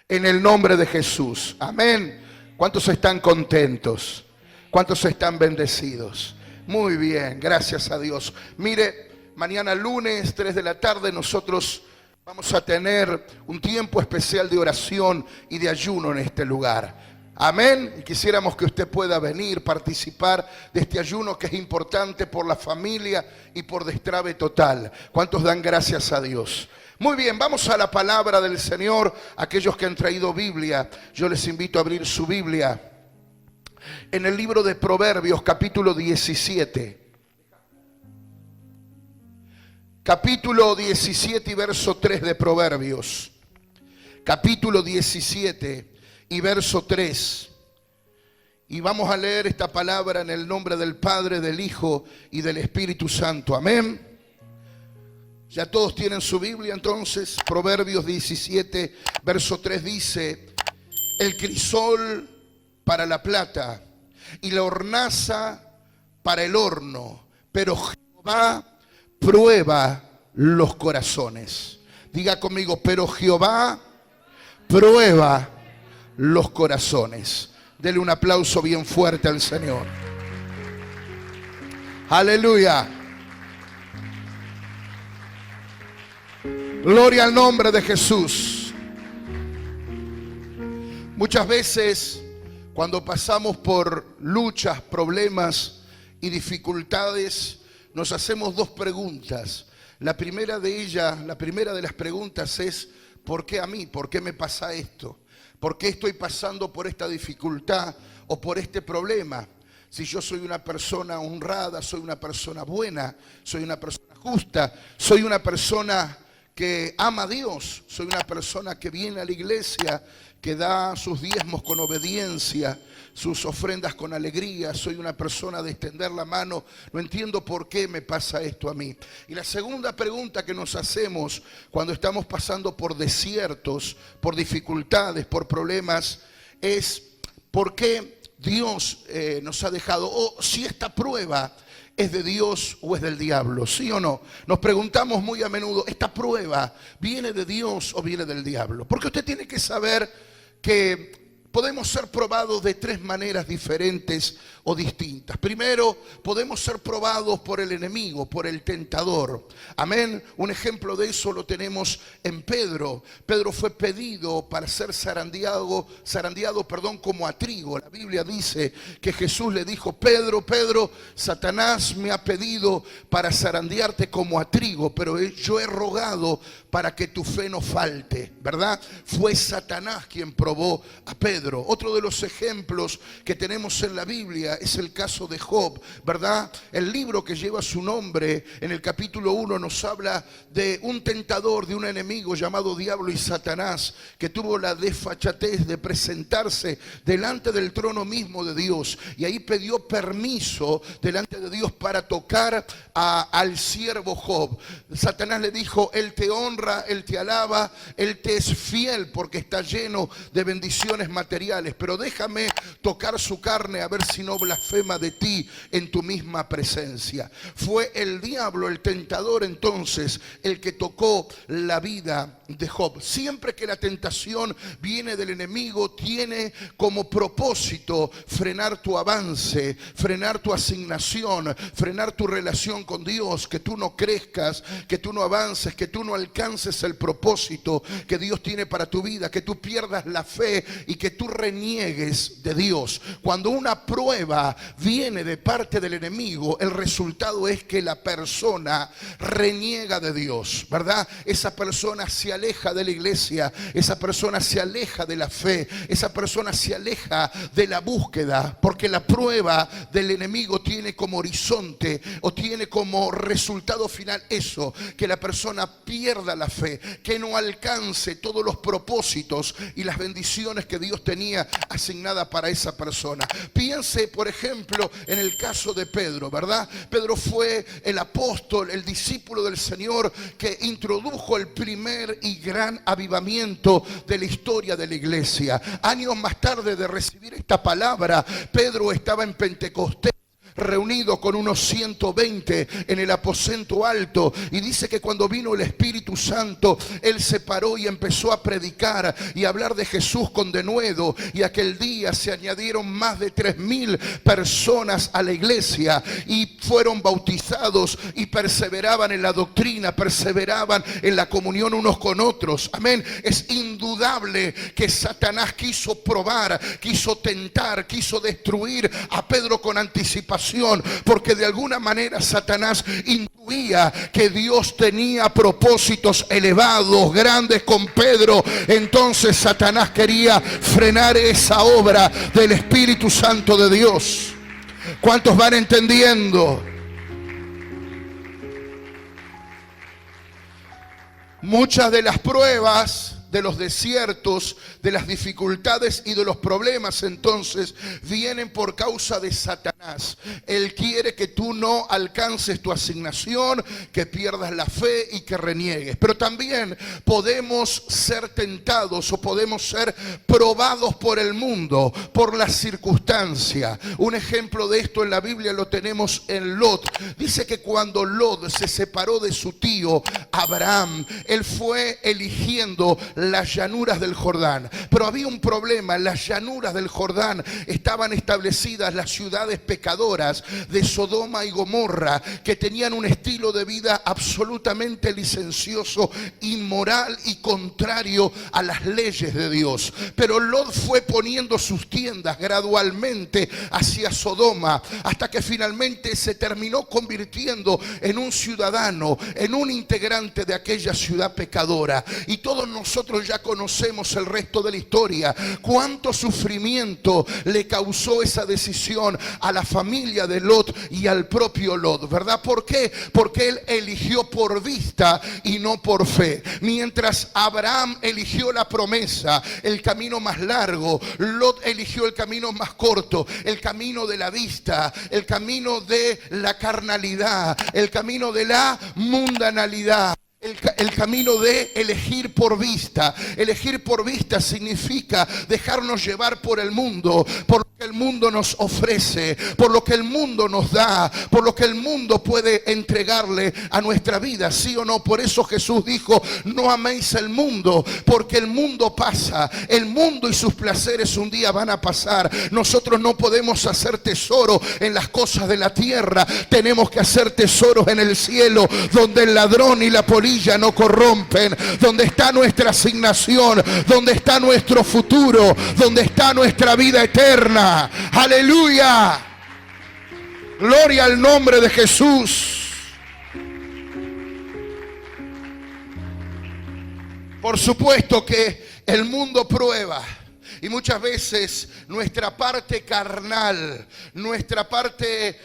En el nombre de Jesús. Amén. ¿Cuántos están contentos? ¿Cuántos están bendecidos? Muy bien, gracias a Dios. Mire, mañana lunes, 3 de la tarde, nosotros vamos a tener un tiempo especial de oración y de ayuno en este lugar. Amén. Y quisiéramos que usted pueda venir, participar de este ayuno que es importante por la familia y por destrave total. ¿Cuántos dan gracias a Dios? Muy bien, vamos a la palabra del Señor. Aquellos que han traído Biblia, yo les invito a abrir su Biblia en el libro de Proverbios, capítulo 17. Capítulo 17 y verso 3 de Proverbios. Capítulo 17 y verso 3. Y vamos a leer esta palabra en el nombre del Padre, del Hijo y del Espíritu Santo. Amén. Ya todos tienen su Biblia, entonces. Proverbios 17, verso 3 dice: el crisol para la plata y la hornaza para el horno, pero Jehová prueba los corazones. Diga conmigo, pero Jehová prueba los corazones. Dele un aplauso bien fuerte al Señor. Aleluya. Gloria al nombre de Jesús. Muchas veces cuando pasamos por luchas, problemas y dificultades, nos hacemos dos preguntas. La primera de las preguntas es: ¿por qué a mí? ¿Por qué me pasa esto? ¿Por qué estoy pasando por esta dificultad o por este problema? Si yo soy una persona honrada, soy una persona buena, soy una persona justa, soy una persona que ama a Dios, soy una persona que viene a la iglesia, que da sus diezmos con obediencia, sus ofrendas con alegría, soy una persona de extender la mano, no entiendo por qué me pasa esto a mí. Y la segunda pregunta que nos hacemos cuando estamos pasando por desiertos, por dificultades, por problemas, es: ¿por qué Dios nos ha dejado? O si esta prueba ¿es de Dios o es del diablo? ¿Sí o no? Nos preguntamos muy a menudo, ¿esta prueba viene de Dios o viene del diablo? Porque usted tiene que saber que podemos ser probados de tres maneras diferentes o distintas. Primero, podemos ser probados por el enemigo, por el tentador. Amén. Un ejemplo de eso lo tenemos en Pedro. Pedro fue pedido para ser zarandeado, como a trigo. La Biblia dice que Jesús le dijo: Pedro, Pedro, Satanás me ha pedido para zarandearte como a trigo, pero yo he rogado para que tu fe no falte, ¿verdad? Fue Satanás quien probó a Pedro. Otro de los ejemplos que tenemos en la Biblia es el caso de Job, ¿verdad? El libro que lleva su nombre, en el capítulo 1 nos habla de un tentador, de un enemigo llamado Diablo y Satanás, que tuvo la desfachatez de presentarse delante del trono mismo de Dios, y ahí pidió permiso delante de Dios para tocar al siervo Job. Satanás le dijo: Él te honra, Él te alaba, Él te es fiel porque está lleno de bendiciones materiales, pero déjame tocar su carne a ver si no blasfema de ti en tu misma presencia. Fue el diablo, el tentador, entonces, el que tocó la vida de Job. Siempre que la tentación viene del enemigo, tiene como propósito frenar tu avance, frenar tu asignación, frenar tu relación con Dios, que tú no crezcas, que tú no avances, que tú no alcances el propósito que Dios tiene para tu vida, que tú pierdas la fe y que tú reniegues de Dios. Cuando una prueba viene de parte del enemigo, el resultado es que la persona reniega de Dios, ¿verdad? Esa persona se aleja de la iglesia, esa persona se aleja de la fe, esa persona se aleja de la búsqueda, porque la prueba del enemigo tiene como horizonte o tiene como resultado final eso, que la persona pierda la fe, que no alcance todos los propósitos y las bendiciones que Dios tenía asignada para esa persona. Piense, por ejemplo, en el caso de Pedro, ¿verdad? Pedro fue el apóstol, el discípulo del Señor que introdujo el primer y gran avivamiento de la historia de la iglesia. Años más tarde de recibir esta palabra, Pedro estaba en Pentecostés reunido con unos 120 en el aposento alto, y dice que cuando vino el Espíritu Santo, él se paró y empezó a predicar y a hablar de Jesús con denuedo, y aquel día se añadieron más de 3.000 personas a la iglesia y fueron bautizados y perseveraban en la doctrina, perseveraban en la comunión unos con otros. Amén. Es indudable que Satanás quiso probar, quiso tentar, quiso destruir a Pedro con anticipación, porque de alguna manera Satanás intuía que Dios tenía propósitos elevados, grandes con Pedro. Entonces Satanás quería frenar esa obra del Espíritu Santo de Dios. ¿Cuántos van entendiendo? Muchas de las pruebas, de los desiertos, de las dificultades y de los problemas, entonces vienen por causa de Satanás. Él quiere que tú no alcances tu asignación, que pierdas la fe y que reniegues. Pero también podemos ser tentados o podemos ser probados por el mundo, por la circunstancia. Un ejemplo de esto en la Biblia lo tenemos en Lot. Dice que cuando Lot se separó de su tío Abraham, él fue eligiendo las llanuras del Jordán. Pero había un problema: en las llanuras del Jordán estaban establecidas las ciudades pecadoras de Sodoma y Gomorra, que tenían un estilo de vida absolutamente licencioso, inmoral y contrario a las leyes de Dios. Pero Lot fue poniendo sus tiendas gradualmente hacia Sodoma, hasta que finalmente se terminó convirtiendo en un ciudadano, en un integrante de aquella ciudad pecadora. Y todos nosotros ya conocemos el resto de la historia. Cuánto sufrimiento le causó esa decisión a la familia de Lot y al propio Lot, ¿verdad? ¿Por qué? Porque él eligió por vista y no por fe. Mientras Abraham eligió la promesa, el camino más largo, Lot eligió el camino más corto, el camino de la vista, el camino de la carnalidad, el camino de la mundanalidad. El camino de elegir por vista. Elegir por vista significa dejarnos llevar por el mundo, por lo que el mundo nos ofrece, por lo que el mundo nos da, por lo que el mundo puede entregarle a nuestra vida, ¿sí o no? Por eso Jesús dijo: no améis el mundo, porque el mundo pasa. El mundo y sus placeres un día van a pasar. Nosotros no podemos hacer tesoro en las cosas de la tierra. Tenemos que hacer tesoros en el cielo, donde el ladrón y la polilla no corrompen, donde está nuestra asignación, donde está nuestro futuro, donde está nuestra vida eterna. Aleluya, gloria al nombre de Jesús. Por supuesto que el mundo prueba. Y muchas veces nuestra parte carnal, nuestra parte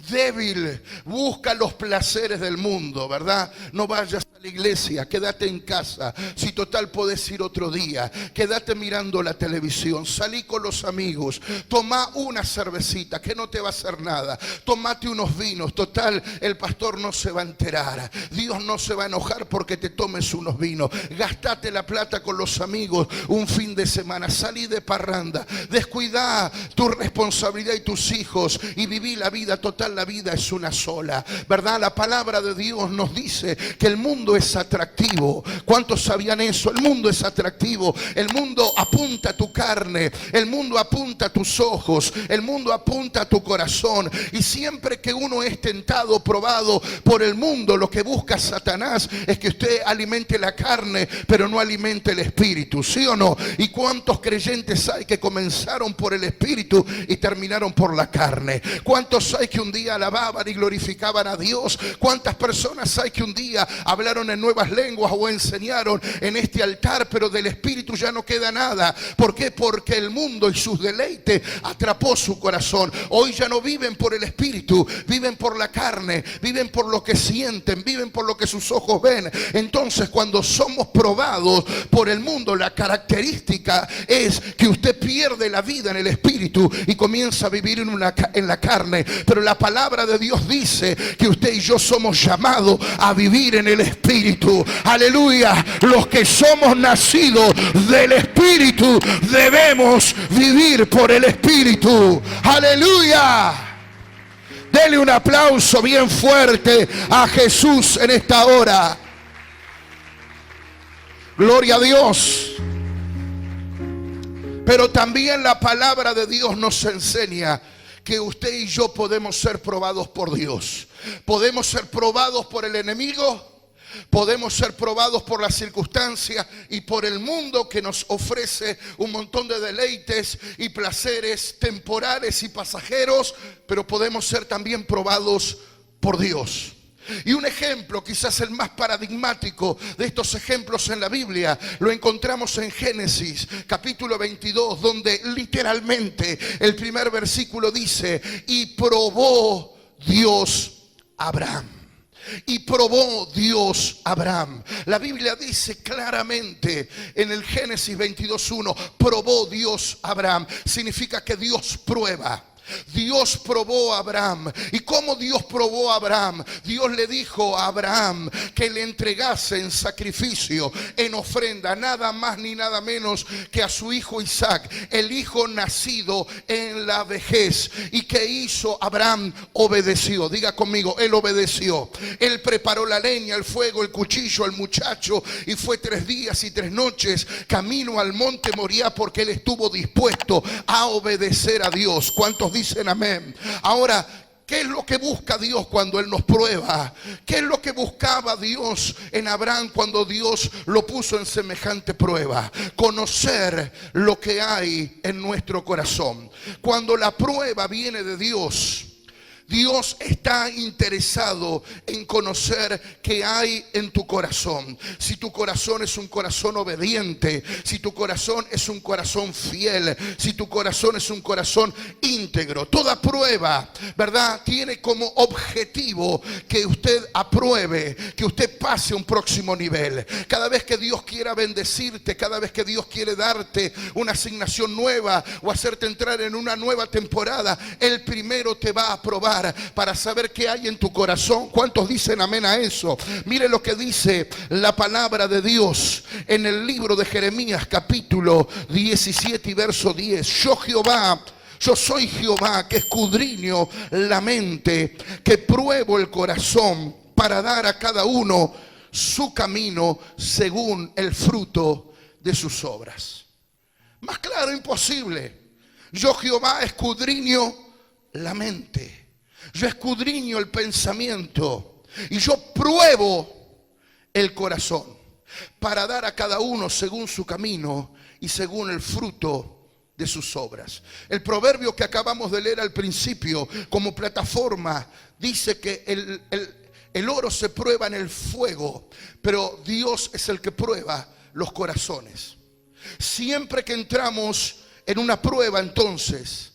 débil, busca los placeres del mundo, ¿verdad? No vayas a la iglesia, quédate en casa. Si total podés ir otro día, quédate mirando la televisión, salí con los amigos, toma una cervecita que no te va a hacer nada, tomate unos vinos, total el pastor no se va a enterar, Dios no se va a enojar porque te tomes unos vinos. Gastate la plata con los amigos un fin de semana, salí de parranda, descuidá tu responsabilidad y tus hijos y viví la vida. Total, la vida es una sola, ¿verdad? La palabra de Dios nos dice que el mundo es atractivo. ¿Cuántos sabían eso? El mundo es atractivo. El mundo apunta a tu carne, el mundo apunta a tus ojos, el mundo apunta a tu corazón. Y siempre que uno es tentado, probado por el mundo, lo que busca Satanás es que usted alimente la carne, pero no alimente el espíritu, ¿sí o no? ¿Y cuántos creyentes hay que comenzaron por el espíritu y terminaron por la carne? ¿Cuántos hay que un día alababan y glorificaban a Dios? ¿Cuántas personas hay que un día hablaron en nuevas lenguas o enseñaron en este altar, pero del espíritu ya no queda nada? ¿Por qué? Porque el mundo y sus deleites atrapó su corazón. Hoy ya no viven por el espíritu, viven por la carne, viven por lo que sienten, viven por lo que sus ojos ven. Entonces, cuando somos probados por el mundo, la característica es que usted pierde la vida en el espíritu y comienza a vivir en la carne. Pero la palabra de Dios dice que usted y yo somos llamados a vivir en el espíritu. Aleluya. Los que somos nacidos del espíritu debemos vivir por el espíritu. Aleluya. Dele un aplauso bien fuerte a Jesús en esta hora. Gloria a Dios. Pero también la palabra de Dios nos enseña que usted y yo podemos ser probados por Dios. Podemos ser probados por el enemigo. Podemos ser probados por las circunstancias y por el mundo, que nos ofrece un montón de deleites y placeres temporales y pasajeros. Pero podemos ser también probados por Dios. Y un ejemplo, quizás el más paradigmático de estos ejemplos en la Biblia, lo encontramos en Génesis capítulo 22, donde literalmente el primer versículo dice: y probó Dios a Abraham. Y probó Dios a Abraham. La Biblia dice claramente en el Génesis 22:1, probó Dios a Abraham. Significa que Dios prueba. Dios probó a Abraham. ¿Y cómo Dios probó a Abraham? Dios le dijo a Abraham que le entregase en sacrificio, en ofrenda, nada más ni nada menos que a su hijo Isaac, el hijo nacido en la vejez. ¿Y qué hizo Abraham? Obedeció. Diga conmigo, él obedeció. Él preparó la leña, el fuego, el cuchillo, el muchacho, y fue 3 días y 3 noches camino al monte Moriah, porque él estuvo dispuesto a obedecer a Dios. ¿Cuántos dicen amén? Ahora, ¿qué es lo que busca Dios cuando Él nos prueba? ¿Qué es lo que buscaba Dios en Abraham cuando Dios lo puso en semejante prueba? Conocer lo que hay en nuestro corazón. Cuando la prueba viene de Dios, Dios está interesado en conocer qué hay en tu corazón. Si tu corazón es un corazón obediente, si tu corazón es un corazón fiel, si tu corazón es un corazón íntegro. Toda prueba, ¿verdad?, tiene como objetivo que usted apruebe, que usted pase a un próximo nivel. Cada vez que Dios quiera bendecirte, cada vez que Dios quiere darte una asignación nueva o hacerte entrar en una nueva temporada, Él primero te va a probar para saber qué hay en tu corazón. ¿Cuántos dicen amén a eso? Mire lo que dice la palabra de Dios en el libro de Jeremías capítulo 17 y verso 10. Yo soy Jehová, que escudriño la mente, que pruebo el corazón, para dar a cada uno su camino según el fruto de sus obras. Más claro imposible. Yo, Jehová, escudriño la mente. Yo escudriño el pensamiento y yo pruebo el corazón, para dar a cada uno según su camino y según el fruto de sus obras. El proverbio que acabamos de leer al principio como plataforma dice que el oro se prueba en el fuego, pero Dios es el que prueba los corazones. Siempre que entramos en una prueba, entonces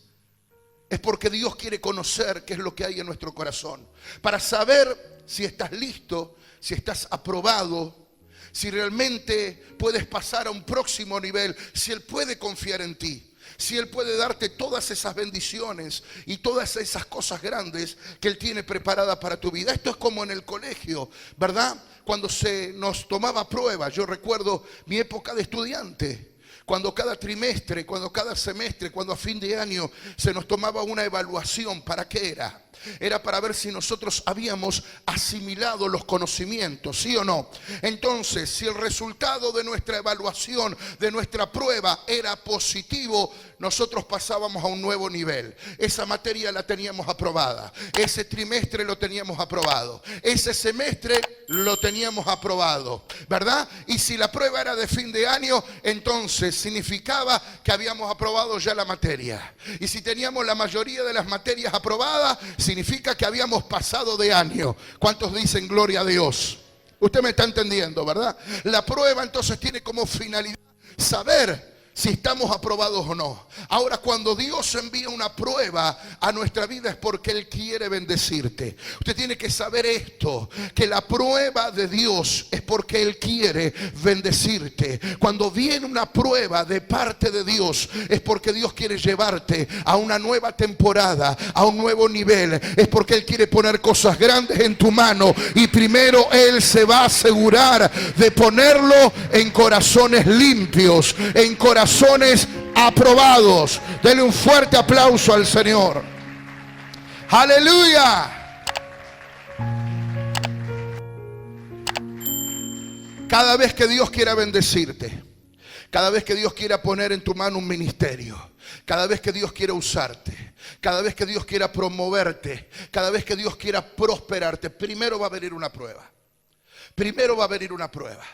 es porque Dios quiere conocer qué es lo que hay en nuestro corazón, para saber si estás listo, si estás aprobado, si realmente puedes pasar a un próximo nivel, si Él puede confiar en ti, si Él puede darte todas esas bendiciones y todas esas cosas grandes que Él tiene preparadas para tu vida. Esto es como en el colegio, ¿verdad? Cuando se nos tomaba prueba. Yo recuerdo mi época de estudiante, cuando cada trimestre, cuando cada semestre, cuando a fin de año se nos tomaba una evaluación. ¿Para qué era? Era para ver si nosotros habíamos asimilado los conocimientos, ¿sí o no? Entonces, si el resultado de nuestra evaluación, de nuestra prueba, era positivo, nosotros pasábamos a un nuevo nivel. Esa materia la teníamos aprobada, ese trimestre lo teníamos aprobado, ese semestre lo teníamos aprobado, ¿verdad? Y si la prueba era de fin de año, entonces significaba que habíamos aprobado ya la materia. Y si teníamos la mayoría de las materias aprobadas, significa que habíamos pasado de año. ¿Cuántos dicen gloria a Dios? Usted me está entendiendo, ¿verdad? La prueba entonces tiene como finalidad saber si estamos aprobados o no. Ahora, cuando Dios envía una prueba a nuestra vida es porque Él quiere bendecirte. Usted tiene que saber esto, que la prueba de Dios es porque Él quiere bendecirte. Cuando viene una prueba de parte de Dios es porque Dios quiere llevarte a una nueva temporada, a un nuevo nivel. Es porque Él quiere poner cosas grandes en tu mano, y primero Él se va a asegurar de ponerlo en corazones limpios, en corazones aprobados. Dele un fuerte aplauso al Señor. Aleluya. Cada vez que Dios quiera bendecirte, cada vez que Dios quiera poner en tu mano un ministerio, cada vez que Dios quiera usarte, cada vez que Dios quiera promoverte, cada vez que Dios quiera prosperarte, primero va a venir una prueba. Primero va a venir una prueba.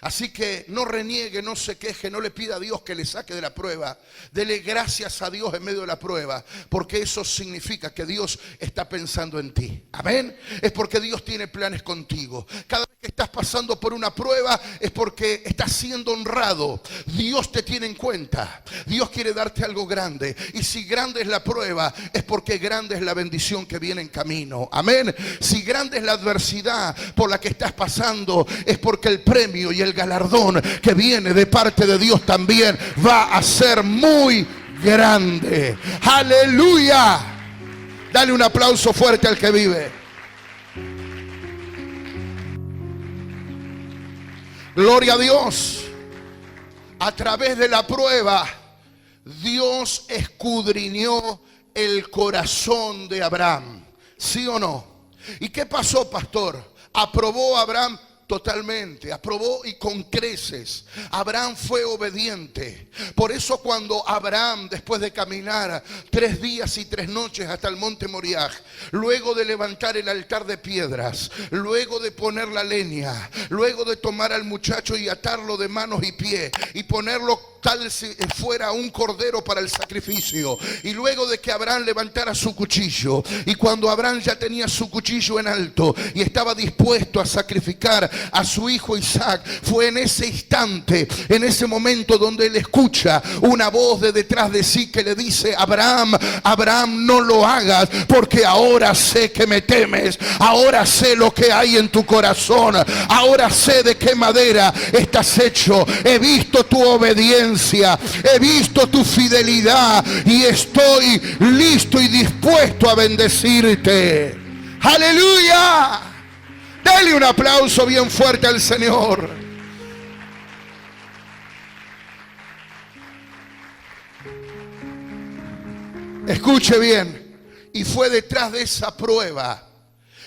Así que no reniegue, no se queje, no le pida a Dios que le saque de la prueba. Dele gracias a Dios en medio de la prueba, porque eso significa que Dios está pensando en ti. Amén. Es porque Dios tiene planes contigo. Cada vez que estás pasando por una prueba es porque estás siendo honrado. Dios te tiene en cuenta. Dios quiere darte algo grande. Y si grande es la prueba, es porque grande es la bendición que viene en camino. Amén. Si grande es la adversidad por la que estás pasando, es porque el premio y el galardón que viene de parte de Dios también va a ser muy grande. Aleluya. Dale un aplauso fuerte al que vive. Gloria a Dios. A través de la prueba, Dios escudriñó el corazón de Abraham. ¿Sí o no? ¿Y qué pasó, pastor? ¿Aprobó Abraham? Totalmente, aprobó y con creces. Abraham fue obediente. Por eso cuando Abraham, después de caminar 3 días y 3 noches hasta el monte Moriah, luego de levantar el altar de piedras, luego de poner la leña, luego de tomar al muchacho y atarlo de manos y pies y ponerlo tal si fuera un cordero para el sacrificio, y luego de que Abraham levantara su cuchillo, y cuando Abraham ya tenía su cuchillo en alto y estaba dispuesto a sacrificar a su hijo Isaac, fue en ese instante, en ese momento donde él escucha una voz de detrás de sí que le dice: Abraham, Abraham, no lo hagas, porque ahora sé que me temes, ahora sé lo que hay en tu corazón, ahora sé de qué madera estás hecho, he visto tu obediencia, he visto tu fidelidad y estoy listo y dispuesto a bendecirte. ¡Aleluya! Dale un aplauso bien fuerte al Señor. Escuche bien. Y fue detrás de esa prueba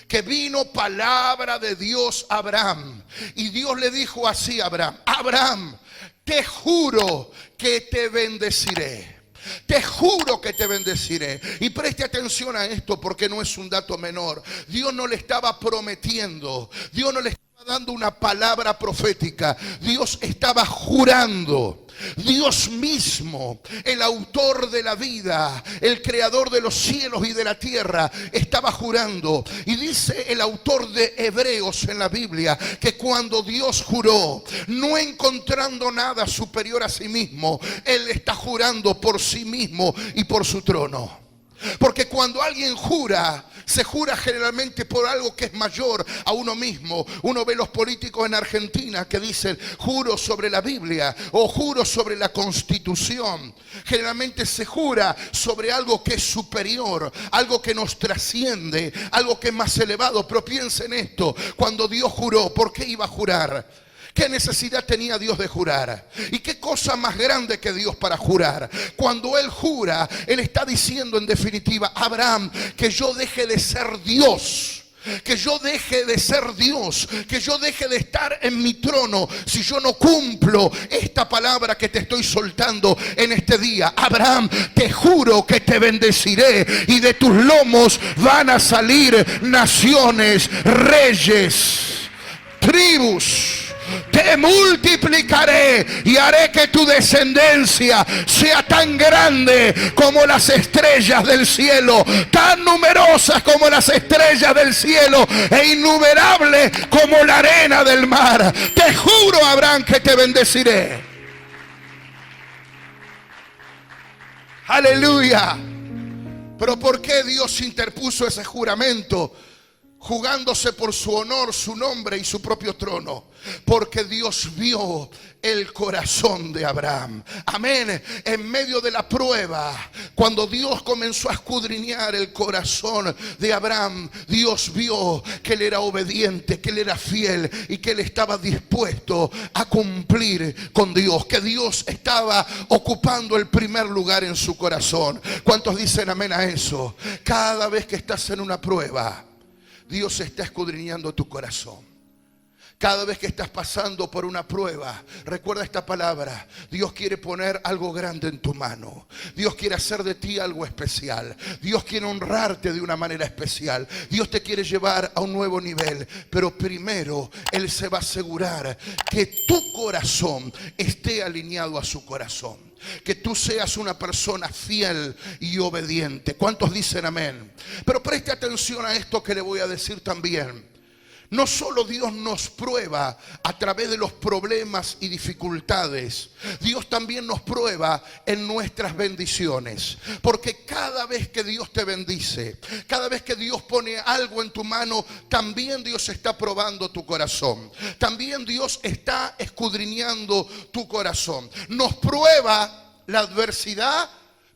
que vino palabra de Dios a Abraham. Y Dios le dijo así a Abraham: Abraham, te juro que te bendeciré. Te juro que te bendeciré. Y preste atención a esto, porque no es un dato menor. Dios no le estaba prometiendo, Dios no le estaba dando una palabra profética. Dios estaba jurando. Dios mismo, el autor de la vida, el creador de los cielos y de la tierra, estaba jurando. Y dice el autor de Hebreos en la Biblia que cuando Dios juró, no encontrando nada superior a sí mismo, Él está jurando por sí mismo y por su trono. Porque cuando alguien jura, se jura generalmente por algo que es mayor a uno mismo. Uno ve los políticos en Argentina que dicen: juro sobre la Biblia o juro sobre la Constitución. Generalmente se jura sobre algo que es superior, algo que nos trasciende, algo que es más elevado. Pero piensen esto: cuando Dios juró, ¿por qué iba a jurar? ¿Qué necesidad tenía Dios de jurar? ¿Y qué cosa más grande que Dios para jurar? Cuando Él jura, Él está diciendo en definitiva: Abraham, que yo deje de ser Dios, que yo deje de ser Dios, que yo deje de estar en mi trono si yo no cumplo esta palabra que te estoy soltando en este día. Abraham, te juro que te bendeciré y de tus lomos van a salir naciones, reyes, tribus. Te multiplicaré y haré que tu descendencia sea tan grande como las estrellas del cielo, tan numerosas como las estrellas del cielo e innumerables como la arena del mar. Te juro, Abraham, que te bendeciré. Aleluya. Pero ¿por qué Dios interpuso ese juramento? Jugándose por su honor, su nombre y su propio trono. Porque Dios vio el corazón de Abraham. Amén. En medio de la prueba, Cuando Dios comenzó a escudriñar el corazón de Abraham, Dios vio que él era obediente, que él era fiel y que él estaba dispuesto a cumplir con Dios, que Dios estaba ocupando el primer lugar en su corazón. ¿Cuántos dicen amén a eso? Cada vez que estás en una prueba, Dios está escudriñando tu corazón. Cada vez que estás pasando por una prueba, recuerda esta palabra: Dios quiere poner algo grande en tu mano. Dios quiere hacer de ti algo especial. Dios quiere honrarte de una manera especial. Dios te quiere llevar a un nuevo nivel. Pero primero Él se va a asegurar que tu corazón esté alineado a su corazón. Que tú seas una persona fiel y obediente. ¿Cuántos dicen amén? Pero preste atención a esto que le voy a decir también. No solo Dios nos prueba a través de los problemas y dificultades, Dios también nos prueba en nuestras bendiciones. Porque cada vez que Dios te bendice, cada vez que Dios pone algo en tu mano, también Dios está probando tu corazón. También Dios está escudriñando tu corazón. Nos prueba la adversidad,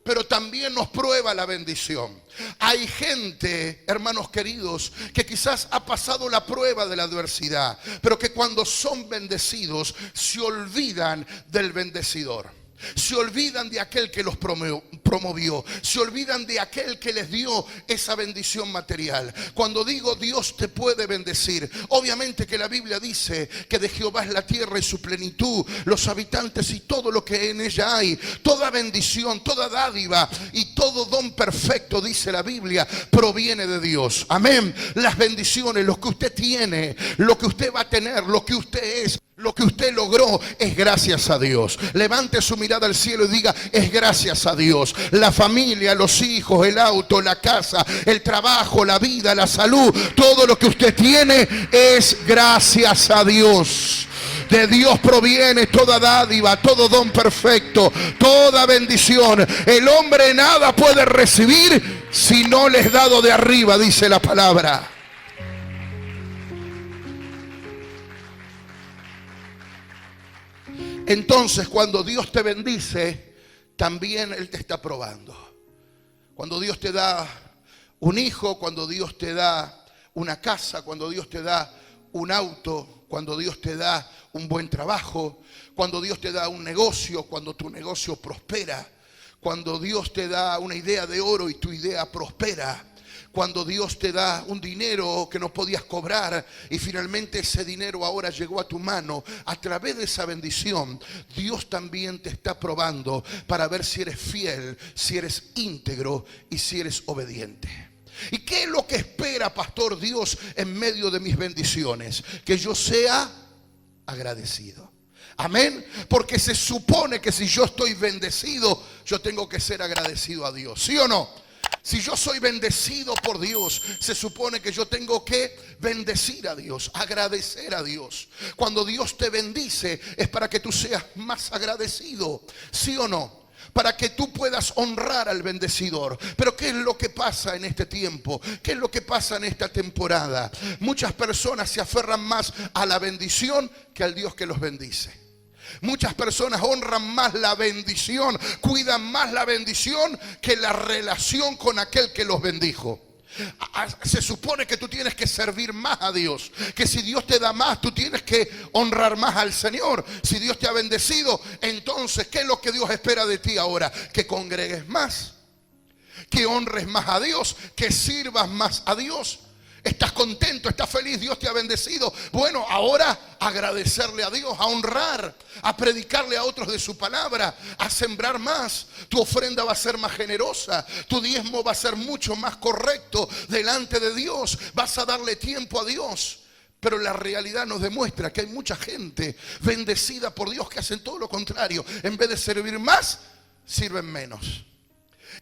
pero también nos prueba la bendición. Hay gente, hermanos queridos, que quizás ha pasado la prueba de la adversidad, pero que cuando son bendecidos se olvidan del bendecidor. Se olvidan de aquel que los promovió. Se olvidan de aquel que les dio esa bendición material. Cuando digo Dios te puede bendecir, obviamente que la Biblia dice que de Jehová es la tierra y su plenitud, los habitantes y todo lo que en ella hay. Toda bendición, toda dádiva y todo don perfecto, dice la Biblia, proviene de Dios. Amén. Las bendiciones, lo que usted tiene, lo que usted va a tener, lo que usted es, lo que usted logró, es gracias a Dios. Levante su mirada al cielo y diga: es gracias a Dios. La familia, los hijos, el auto, la casa, el trabajo, la vida, la salud, todo lo que usted tiene es gracias a Dios. De Dios proviene toda dádiva, todo don perfecto, toda bendición. El hombre nada puede recibir si no le es dado de arriba, dice la palabra. Entonces, cuando Dios te bendice, también Él te está probando. Cuando Dios te da un hijo, cuando Dios te da una casa, cuando Dios te da un auto, cuando Dios te da un buen trabajo, cuando Dios te da un negocio, cuando tu negocio prospera, cuando Dios te da una idea de oro y tu idea prospera, cuando Dios te da un dinero que no podías cobrar y finalmente ese dinero ahora llegó a tu mano, a través de esa bendición, Dios también te está probando para ver si eres fiel, si eres íntegro y si eres obediente. ¿Y qué es lo que espera, pastor, Dios en medio de mis bendiciones? Que yo sea agradecido. Amén. Porque se supone que si yo estoy bendecido, yo tengo que ser agradecido a Dios. ¿Sí o no? Si yo soy bendecido por Dios, se supone que yo tengo que bendecir a Dios, agradecer a Dios. Cuando Dios te bendice es para que tú seas más agradecido, ¿sí o no? Para que tú puedas honrar al bendecidor. Pero ¿qué es lo que pasa en este tiempo? ¿Qué es lo que pasa en esta temporada? Muchas personas se aferran más a la bendición que al Dios que los bendice. Muchas personas honran más la bendición, cuidan más la bendición que la relación con aquel que los bendijo. Se supone que tú tienes que servir más a Dios, que si Dios te da más, tú tienes que honrar más al Señor. Si Dios te ha bendecido, entonces ¿qué es lo que Dios espera de ti ahora? Que congregues más, que honres más a Dios, que sirvas más a Dios. ¿Estás contento? ¿Estás feliz? Dios te ha bendecido. Bueno, ahora agradecerle a Dios, a honrar, a predicarle a otros de su palabra, a sembrar más. Tu ofrenda va a ser más generosa. Tu diezmo va a ser mucho más correcto delante de Dios. Vas a darle tiempo a Dios. Pero la realidad nos demuestra que hay mucha gente bendecida por Dios que hacen todo lo contrario. En vez de servir más, sirven menos.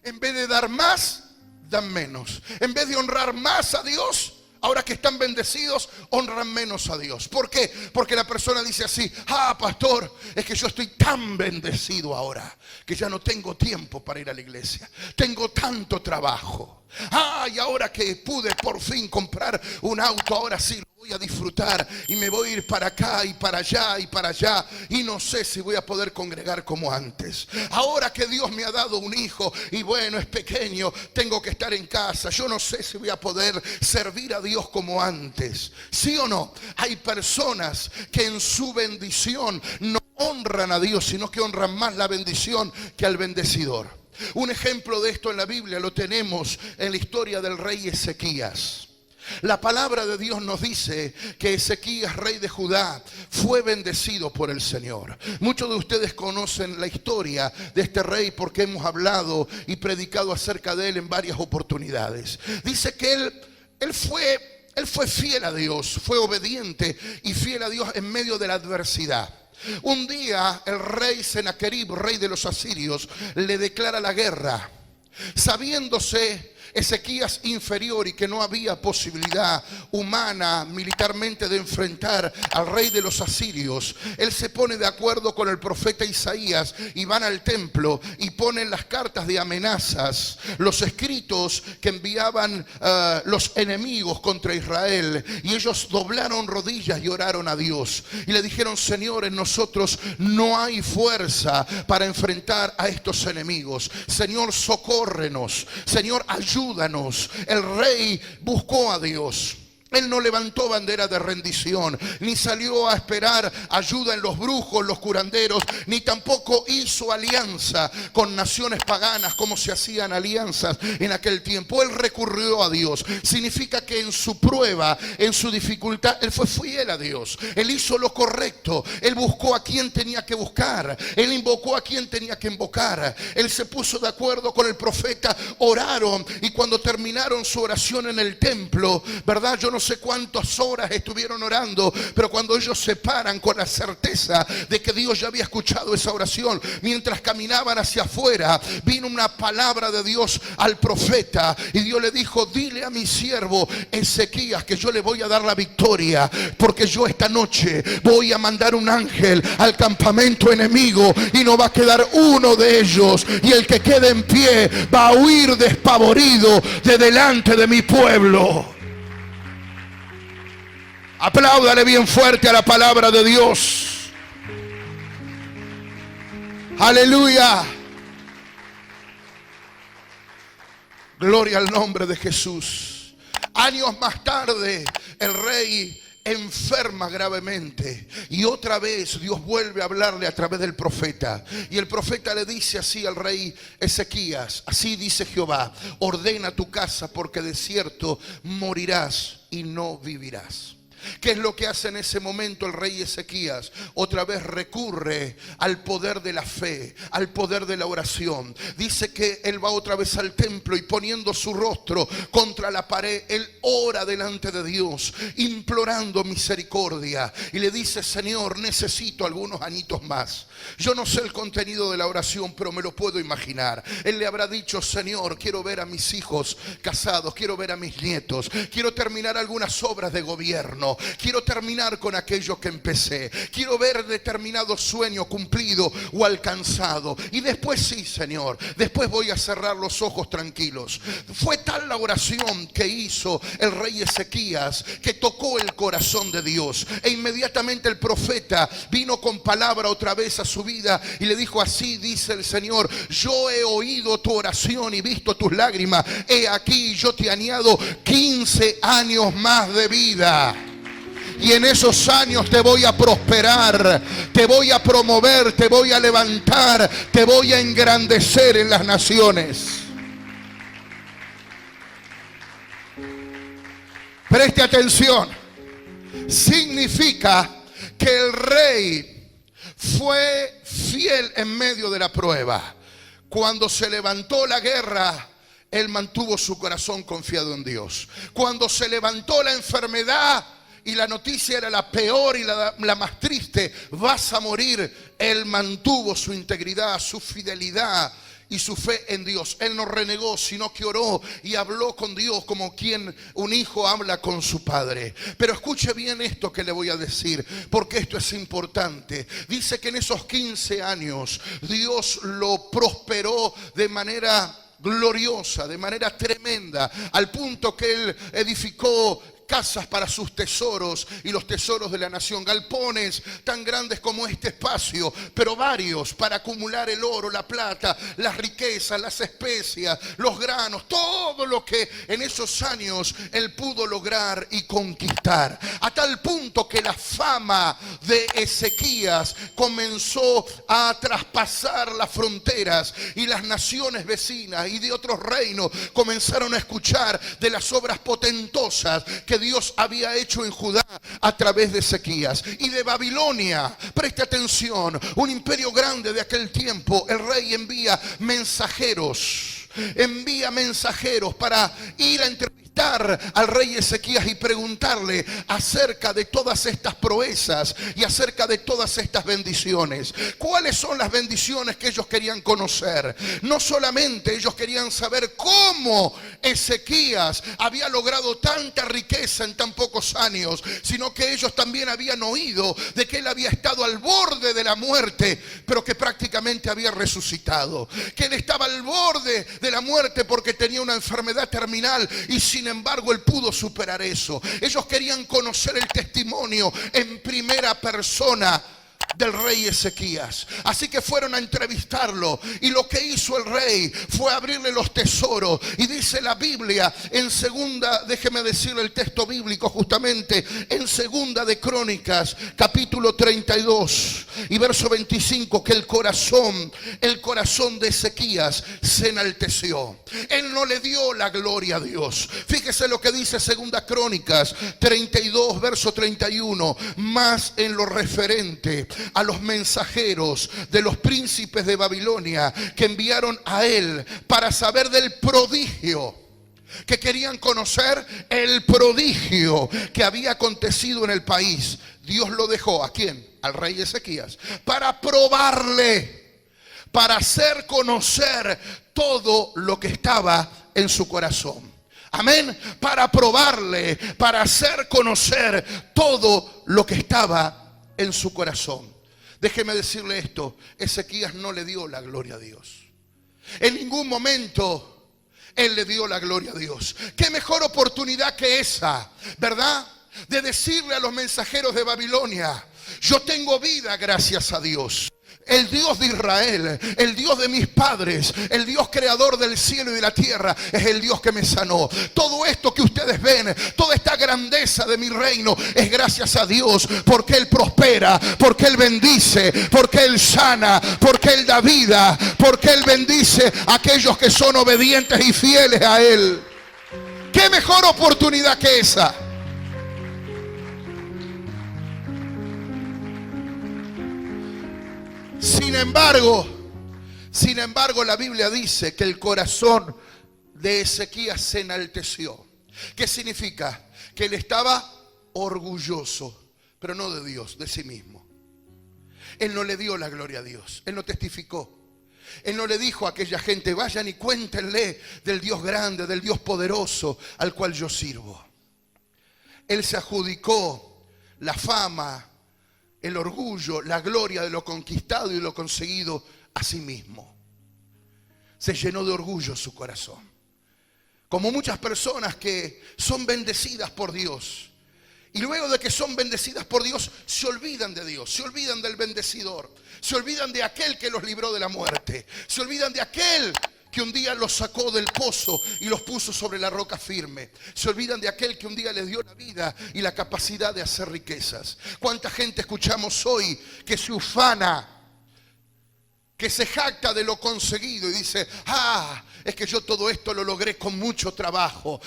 En vez de dar más, dan menos. En vez de honrar más a Dios, ahora que están bendecidos, honran menos a Dios. ¿Por qué? Porque la persona dice así: pastor, es que yo estoy tan bendecido ahora que ya no tengo tiempo para ir a la iglesia. Tengo tanto trabajo. Y ahora que pude por fin comprar un auto, ahora sí lo voy a disfrutar y me voy a ir para acá y para allá y para allá y no sé si voy a poder congregar como antes. Ahora que Dios me ha dado un hijo y bueno, es pequeño, tengo que estar en casa, yo no sé si voy a poder servir a Dios como antes. ¿Sí o no? Hay personas que en su bendición no honran a Dios, sino que honran más la bendición que al bendecidor. Un ejemplo de esto en la Biblia lo tenemos en la historia del rey Ezequías. La palabra de Dios nos dice que Ezequías, rey de Judá, fue bendecido por el Señor. Muchos de ustedes conocen la historia de este rey porque hemos hablado y predicado acerca de él en varias oportunidades. Dice que él fue fiel a Dios, fue obediente y fiel a Dios en medio de la adversidad. Un día el rey Senaquerib, rey de los asirios, le declara la guerra, sabiéndose Ezequías inferior y que no había posibilidad humana militarmente de enfrentar al rey de los asirios. Él se pone de acuerdo con el profeta Isaías y van al templo y ponen las cartas de amenazas, los escritos que enviaban los enemigos contra Israel, y ellos doblaron rodillas y oraron a Dios y le dijeron: Señor, en nosotros no hay fuerza para enfrentar a estos enemigos. Señor, socórrenos. Señor, ayúdanos. El rey buscó a Dios. Él no levantó bandera de rendición, ni salió a esperar ayuda en los brujos, los curanderos, ni tampoco hizo alianza con naciones paganas como se hacían alianzas en aquel tiempo. Él recurrió a Dios. Significa que en su prueba, en su dificultad, él fue fiel a Dios. Él hizo lo correcto. Él buscó a quien tenía que buscar. Él invocó a quien tenía que invocar. Él se puso de acuerdo con el profeta. Oraron, y cuando terminaron su oración en el templo, ¿verdad? Yo no sé cuántas horas estuvieron orando, pero cuando ellos se paran con la certeza de que Dios ya había escuchado esa oración, mientras caminaban hacia afuera, vino una palabra de Dios al profeta y Dios le dijo: dile a mi siervo Ezequías que yo le voy a dar la victoria, porque yo esta noche voy a mandar un ángel al campamento enemigo y no va a quedar uno de ellos, y el que quede en pie va a huir despavorido de delante de mi pueblo. Apláudale bien fuerte a la palabra de Dios. Aleluya. Gloria al nombre de Jesús. Años más tarde, el rey enferma gravemente y otra vez Dios vuelve a hablarle a través del profeta, y el profeta le dice así al rey Ezequías: así dice Jehová, ordena tu casa, porque de cierto morirás y no vivirás. ¿Qué es lo que hace en ese momento el rey Ezequías? Otra vez recurre al poder de la fe, al poder de la oración. Dice que él va otra vez al templo y poniendo su rostro contra la pared, él ora delante de Dios, implorando misericordia. Y le dice: Señor, necesito algunos añitos más. Yo no sé el contenido de la oración, pero me lo puedo imaginar. Él le habrá dicho: Señor, quiero ver a mis hijos casados, quiero ver a mis nietos, quiero terminar algunas obras de gobierno, quiero terminar con aquello que empecé, quiero ver determinado sueño cumplido o alcanzado. Y después sí, Señor, después voy a cerrar los ojos tranquilos. Fue tal la oración que hizo el rey Ezequías que tocó el corazón de Dios, e inmediatamente el profeta vino con palabra otra vez a su vida y le dijo: así dice el Señor, yo he oído tu oración y visto tus lágrimas. He aquí, yo te añado 15 años más de vida. Y en esos años te voy a prosperar, te voy a promover, te voy a levantar, te voy a engrandecer en las naciones. Preste atención. Significa que el rey fue fiel en medio de la prueba. Cuando se levantó la guerra, él mantuvo su corazón confiado en Dios. Cuando se levantó la enfermedad y la noticia era la peor y la más triste: vas a morir, él mantuvo su integridad, su fidelidad y su fe en Dios. Él no renegó, sino que oró y habló con Dios como quien un hijo habla con su padre. Pero escuche bien esto que le voy a decir, porque esto es importante. Dice que en esos 15 años Dios lo prosperó de manera gloriosa, de manera tremenda, al punto que él edificó casas para sus tesoros y los tesoros de la nación, galpones tan grandes como este espacio, pero varios para acumular el oro, la plata, las riquezas, las especias, los granos, todo lo que en esos años él pudo lograr y conquistar. A tal punto que la fama de Ezequías comenzó a traspasar las fronteras y las naciones vecinas y de otros reinos comenzaron a escuchar de las obras potentosas que Dios había hecho en Judá a través de Ezequías. Y de Babilonia, preste atención, un imperio grande de aquel tiempo, el rey envía mensajeros para ir a entrevistar al rey Ezequías y preguntarle acerca de todas estas proezas y acerca de todas estas bendiciones. ¿Cuáles son las bendiciones que ellos querían conocer? No solamente ellos querían saber cómo Ezequías había logrado tanta riqueza en tan pocos años, sino que ellos también habían oído de que él había estado al borde de la muerte, pero que prácticamente había resucitado, que él estaba al borde de la muerte porque tenía una enfermedad terminal y sin embargo él pudo superar eso. Ellos querían conocer el testimonio en primera persona del rey Ezequías. Así que fueron a entrevistarlo, y lo que hizo el rey fue abrirle los tesoros. Y dice la Biblia en segunda, déjeme decirle el texto bíblico justamente, en segunda de Crónicas capítulo 32 y verso 25, que el corazón de Ezequías se enalteció. Él no le dio la gloria a Dios. Fíjese lo que dice segunda Crónicas 32 verso 31, más en lo referente a los mensajeros de los príncipes de Babilonia que enviaron a él para saber del prodigio, que querían conocer el prodigio que había acontecido en el país. Dios lo dejó, ¿a quién? Al rey Ezequías, para probarle, para hacer conocer todo lo que estaba en su corazón. Amén. Para probarle, para hacer conocer todo lo que estaba en su corazón. Déjeme decirle esto, Ezequías no le dio la gloria a Dios. En ningún momento él le dio la gloria a Dios. Qué mejor oportunidad que esa, ¿verdad? De decirle a los mensajeros de Babilonia: yo tengo vida gracias a Dios. El Dios de Israel, el Dios de mis padres, el Dios creador del cielo y de la tierra, es el Dios que me sanó. Todo esto que ustedes ven, toda esta grandeza de mi reino, es gracias a Dios, porque Él prospera, porque Él bendice, porque Él sana, porque Él da vida, porque Él bendice a aquellos que son obedientes y fieles a Él. ¿Qué mejor oportunidad que esa? Sin embargo, la Biblia dice que el corazón de Ezequías se enalteció. ¿Qué significa? Que él estaba orgulloso, pero no de Dios, de sí mismo. Él no le dio la gloria a Dios, él no testificó. Él no le dijo a aquella gente: vayan y cuéntenle del Dios grande, del Dios poderoso al cual yo sirvo. Él se adjudicó la fama, el orgullo, la gloria de lo conquistado y lo conseguido a sí mismo. Se llenó de orgullo su corazón. Como muchas personas que son bendecidas por Dios, y luego de que son bendecidas por Dios, se olvidan de Dios, se olvidan del bendecidor, se olvidan de aquel que los libró de la muerte, se olvidan de aquel que un día los sacó del pozo y los puso sobre la roca firme. Se olvidan de aquel que un día les dio la vida y la capacidad de hacer riquezas. ¿Cuánta gente escuchamos hoy que se ufana, que se jacta de lo conseguido y dice: es que yo todo esto lo logré con mucho trabajo,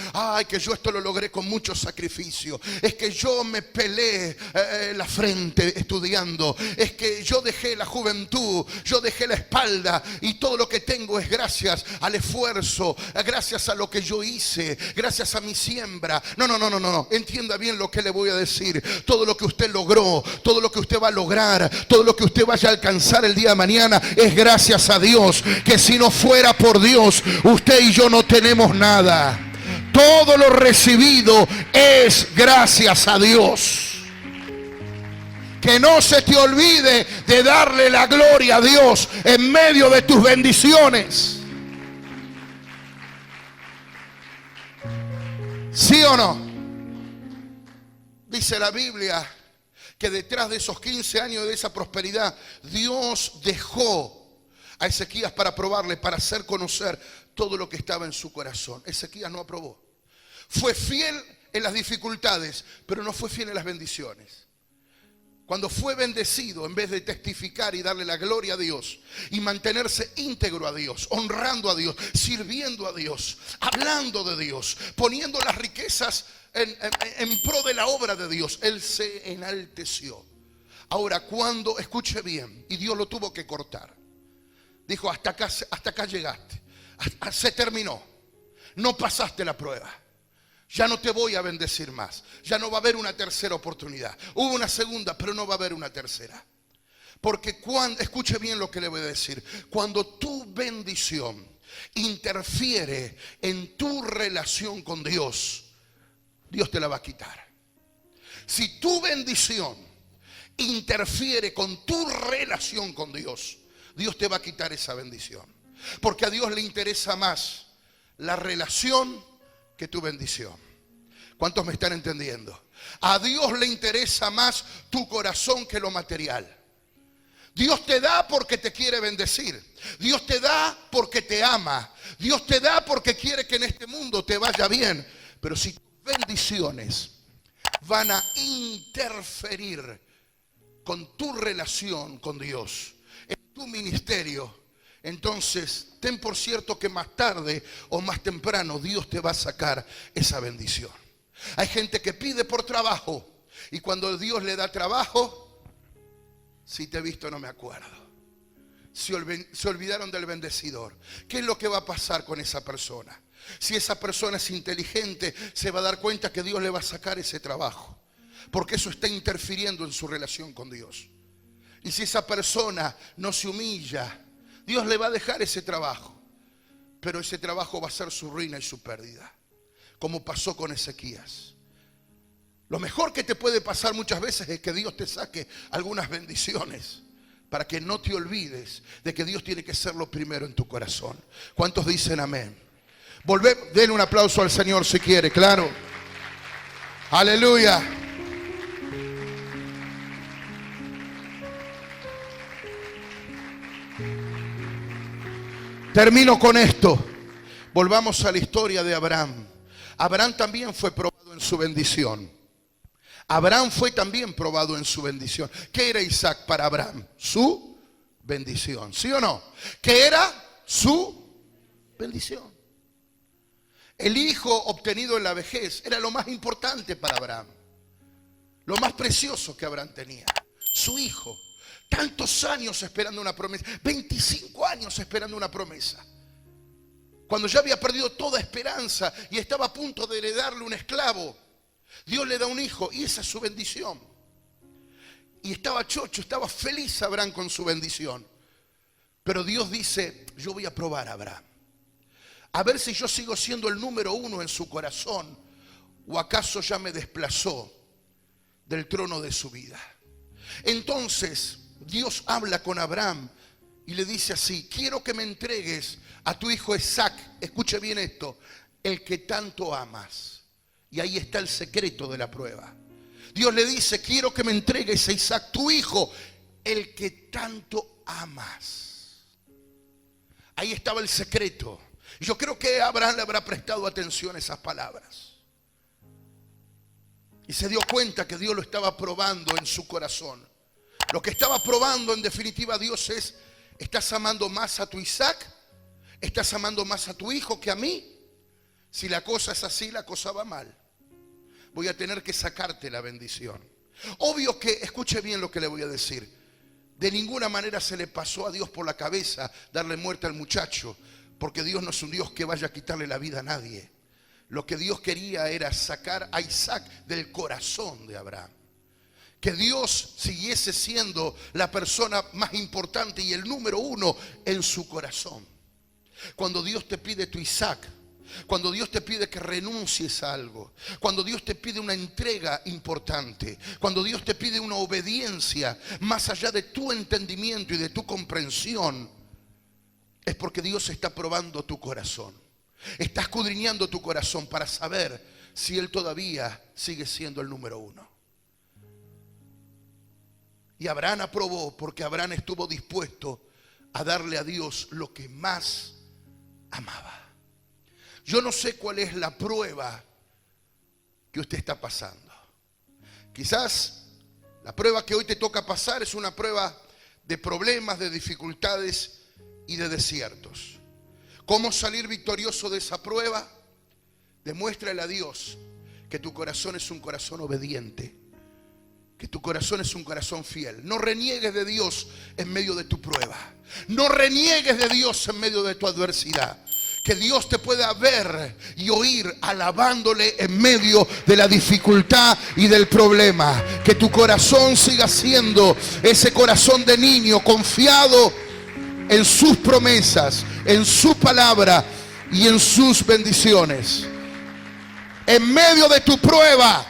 que yo esto lo logré con mucho sacrificio, es que yo me pelé la frente estudiando, es que yo dejé la juventud, yo dejé la espalda y todo lo que tengo es gracias al esfuerzo, gracias a lo que yo hice, gracias a mi siembra. No, entienda bien lo que le voy a decir. Todo lo que usted logró, todo lo que usted va a lograr, todo lo que usted vaya a alcanzar el día de mañana es gracias a Dios, que si no fuera por Dios, usted y yo no tenemos nada. Todo lo recibido es gracias a Dios. Que no se te olvide de darle la gloria a Dios en medio de tus bendiciones. ¿Sí o no? Dice la Biblia que detrás de esos 15 años de esa prosperidad, Dios dejó a Ezequías para probarle, para hacer conocer todo lo que estaba en su corazón. Ezequías no aprobó. Fue fiel en las dificultades, pero no fue fiel en las bendiciones. Cuando fue bendecido, en vez de testificar y darle la gloria a Dios y mantenerse íntegro a Dios, honrando a Dios, sirviendo a Dios, hablando de Dios, poniendo las riquezas en pro de la obra de Dios, él se enalteció. Ahora, cuando, escuche bien, y Dios lo tuvo que cortar, dijo: hasta acá llegaste, se terminó, no pasaste la prueba. Ya no te voy a bendecir más. Ya no va a haber una tercera oportunidad. Hubo una segunda, pero no va a haber una tercera. Porque escuche bien lo que le voy a decir. Cuando tu bendición interfiere en tu relación con Dios, Dios te la va a quitar. Si tu bendición interfiere con tu relación con Dios, Dios te va a quitar esa bendición. Porque a Dios le interesa más la relación que tu bendición. ¿Cuántos me están entendiendo? A Dios le interesa más tu corazón que lo material. Dios te da porque te quiere bendecir. Dios te da porque te ama. Dios te da porque quiere que en este mundo te vaya bien. Pero si tus bendiciones van a interferir con tu relación con Dios, en tu ministerio, entonces ten por cierto que más tarde o más temprano Dios te va a sacar esa bendición. Hay gente que pide por trabajo y cuando Dios le da trabajo, si te he visto no me acuerdo. Se olvidaron del bendecidor. ¿Qué es lo que va a pasar con esa persona? Si esa persona es inteligente, se va a dar cuenta que Dios le va a sacar ese trabajo, porque eso está interfiriendo en su relación con Dios. Y si esa persona no se humilla, Dios le va a dejar ese trabajo, pero ese trabajo va a ser su ruina y su pérdida, como pasó con Ezequías. Lo mejor que te puede pasar muchas veces es que Dios te saque algunas bendiciones para que no te olvides de que Dios tiene que ser lo primero en tu corazón. ¿Cuántos dicen amén? Denle un aplauso al Señor si quiere, claro. Aleluya. Termino con esto. Volvamos a la historia de Abraham. Abraham también fue probado en su bendición. Abraham fue también probado en su bendición. ¿Qué era Isaac para Abraham? Su bendición, ¿sí o no? ¿Qué era? Su bendición. El hijo obtenido en la vejez era lo más importante para Abraham. Lo más precioso que Abraham tenía. Su hijo. Tantos años esperando una promesa. 25 años esperando una promesa. Cuando ya había perdido toda esperanza y estaba a punto de heredarle un esclavo, Dios le da un hijo y esa es su bendición. Y estaba chocho, estaba feliz Abraham con su bendición. Pero Dios dice: yo voy a probar a Abraham, a ver si yo sigo siendo el número uno en su corazón, o acaso ya me desplazó del trono de su vida. Entonces Dios habla con Abraham y le dice así: quiero que me entregues a tu hijo Isaac. Escuche bien esto: el que tanto amas. Y ahí está el secreto de la prueba. Dios le dice: quiero que me entregues a Isaac, tu hijo, el que tanto amas. Ahí estaba el secreto. Y yo creo que Abraham le habrá prestado atención a esas palabras. Y se dio cuenta que Dios lo estaba probando en su corazón. Lo que estaba probando en definitiva Dios es: ¿estás amando más a tu Isaac? ¿Estás amando más a tu hijo que a mí? Si la cosa es así, la cosa va mal. Voy a tener que sacarte la bendición. Obvio que, escuche bien lo que le voy a decir, de ninguna manera se le pasó a Dios por la cabeza darle muerte al muchacho, porque Dios no es un Dios que vaya a quitarle la vida a nadie. Lo que Dios quería era sacar a Isaac del corazón de Abraham. Que Dios siguiese siendo la persona más importante y el número uno en su corazón. Cuando Dios te pide tu Isaac, cuando Dios te pide que renuncies a algo, cuando Dios te pide una entrega importante, cuando Dios te pide una obediencia más allá de tu entendimiento y de tu comprensión, es porque Dios está probando tu corazón. Está escudriñando tu corazón para saber si Él todavía sigue siendo el número uno. Y Abraham aprobó porque Abraham estuvo dispuesto a darle a Dios lo que más amaba. Yo no sé cuál es la prueba que usted está pasando. Quizás la prueba que hoy te toca pasar es una prueba de problemas, de dificultades y de desiertos. ¿Cómo salir victorioso de esa prueba? Demuéstrale a Dios que tu corazón es un corazón obediente, que tu corazón es un corazón fiel. No reniegues de Dios en medio de tu prueba. No reniegues de Dios en medio de tu adversidad. Que Dios te pueda ver y oír alabándole en medio de la dificultad y del problema. Que tu corazón siga siendo ese corazón de niño confiado en sus promesas, en su palabra y en sus bendiciones. En medio de tu prueba,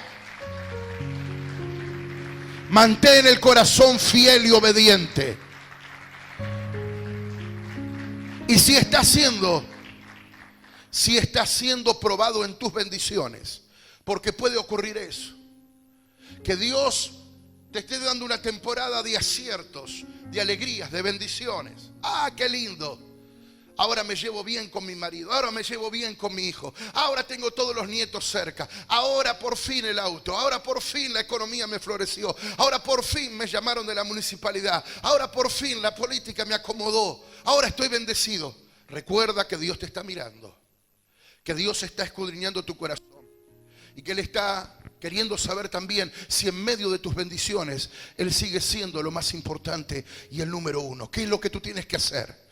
mantén el corazón fiel y obediente. Y si está siendo probado en tus bendiciones, porque puede ocurrir eso, que Dios te esté dando una temporada de aciertos, de alegrías, de bendiciones. ¡Ah, qué lindo! Ahora me llevo bien con mi marido, ahora me llevo bien con mi hijo, ahora tengo todos los nietos cerca, ahora por fin el auto, ahora por fin la economía me floreció, ahora por fin me llamaron de la municipalidad, ahora por fin la política me acomodó, ahora estoy bendecido. Recuerda que Dios te está mirando, que Dios está escudriñando tu corazón y que Él está queriendo saber también si en medio de tus bendiciones Él sigue siendo lo más importante y el número uno. ¿Qué es lo que tú tienes que hacer?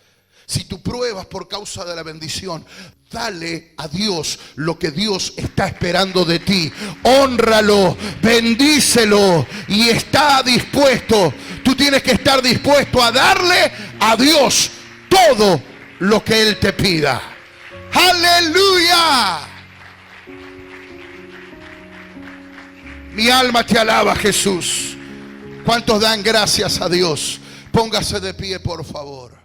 Si tú pruebas por causa de la bendición, dale a Dios lo que Dios está esperando de ti. Hónralo, bendícelo y está dispuesto. Tú tienes que estar dispuesto a darle a Dios todo lo que Él te pida. ¡Aleluya! Mi alma te alaba, Jesús. ¿Cuántos dan gracias a Dios? Póngase de pie, por favor.